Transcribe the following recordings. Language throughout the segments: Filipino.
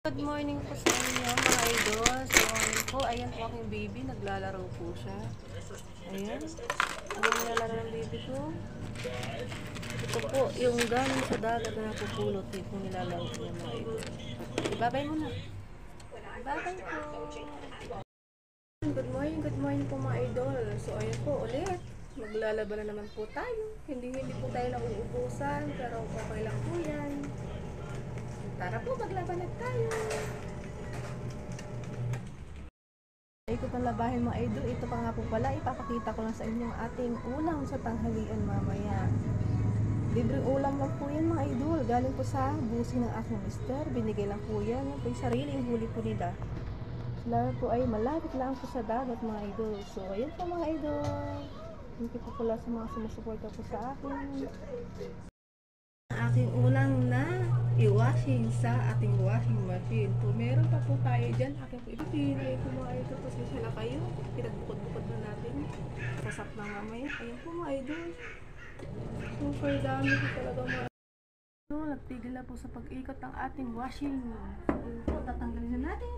Good morning po sa inyo mga idol. So po, ayan po aking baby, naglalaro po siya. Ayan. Ano nilalaro ng baby ko? Ito po, yung galing sa dagat na napupulot dito nilalaro niya mga idol. Ibabay mo na. Ibabay po. Good morning po mga idol. So ayan po ulit. Maglalaban na naman po tayo. Hindi po tayo nauubusan, pero okay lang po yan. Tara po, maglaban na tayo. Ikot ang labahin mga idol. Ito pa nga po pala, ipapakita ko lang sa inyo ang ating ulam sa tanghalian mamaya. Libreng ulam lang po yan mga idol. Galing po sa busing ng aking mister. Binigay lang po yan. Yan po yung sariling huli po nila. Sila po ay malapit lang po sa dagat mga idol. So ayan po mga idol. Thank you po pala sa mga sumusuporta po sa akin. Aking ulang na i-washing sa ating washing machine. So, meron pa po tayo dyan. Aking po ipipinay ko mga ito. Pasensya na kayo. Pinagbukod-bukod na natin. Sasap na mamaya. Ayan po mga idol. Super dami po talaga mga idol. So, nagtigil na po sa pag-ikot ang ating washing. So, tatanggalin na natin.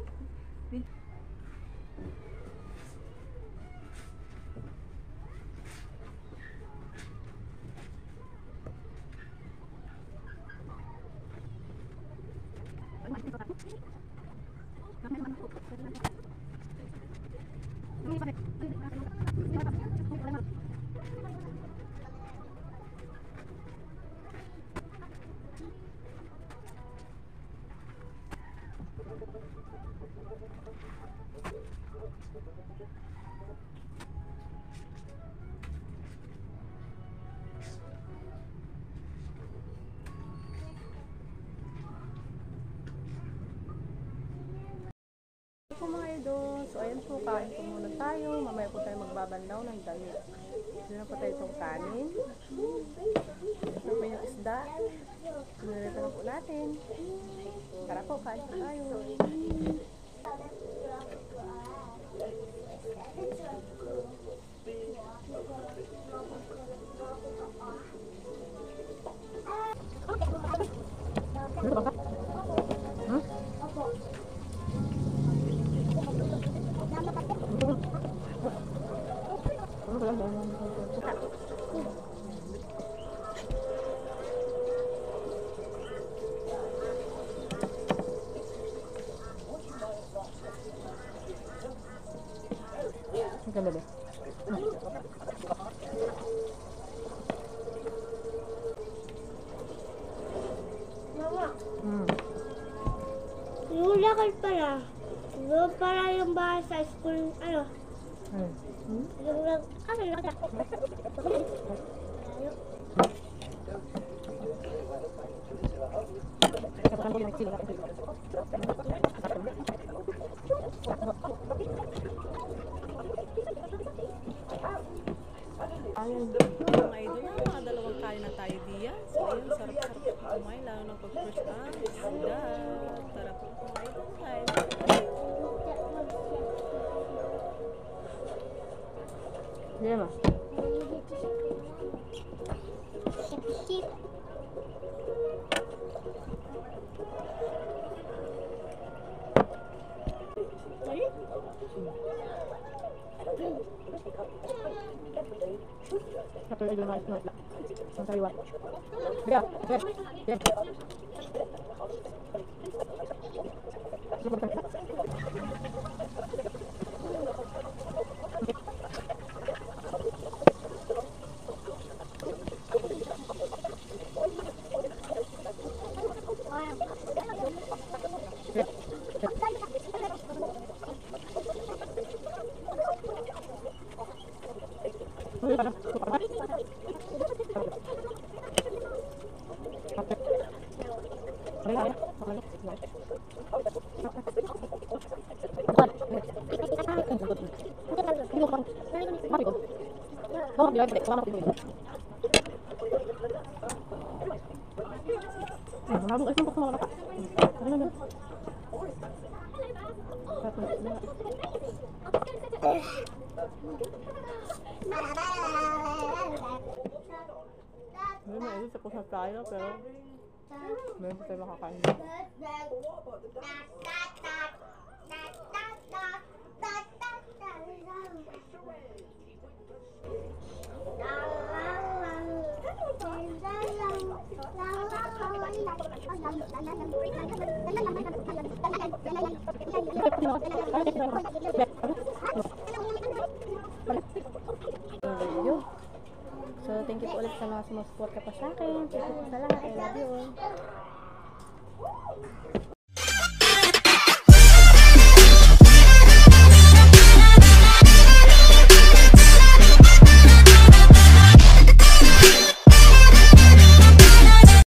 Po mga idol, so ayan po, kain po muna tayo. Mamaya po tayo magbabandaw ng damit. Dito na po tayo itong kanin. Ito po yung isda. Sinarito na po natin. Tara po, kain po tayo. Ang bebe. Mama. Yung lakad pala. Yung para yung bahay sa school, ano? Yung lakad. Ayun, mga idol na, mga dalawang kain na tayo diyan. So ayun, sarap-sarap po kumain, lalo na pag-fresh ang isda. Tara po mga idol, kain na tayo. Hindi ba? Sip-sip. Satu lagi naik naik lah. Yang sariwa. Biar, biar, biar. May maayos ako tapos na tayo, pero meron pa tayo makakain. Video. So, thank you po ulit sa mga sumusuporta pa sa akin. Thank you po sa lahat. I love you all.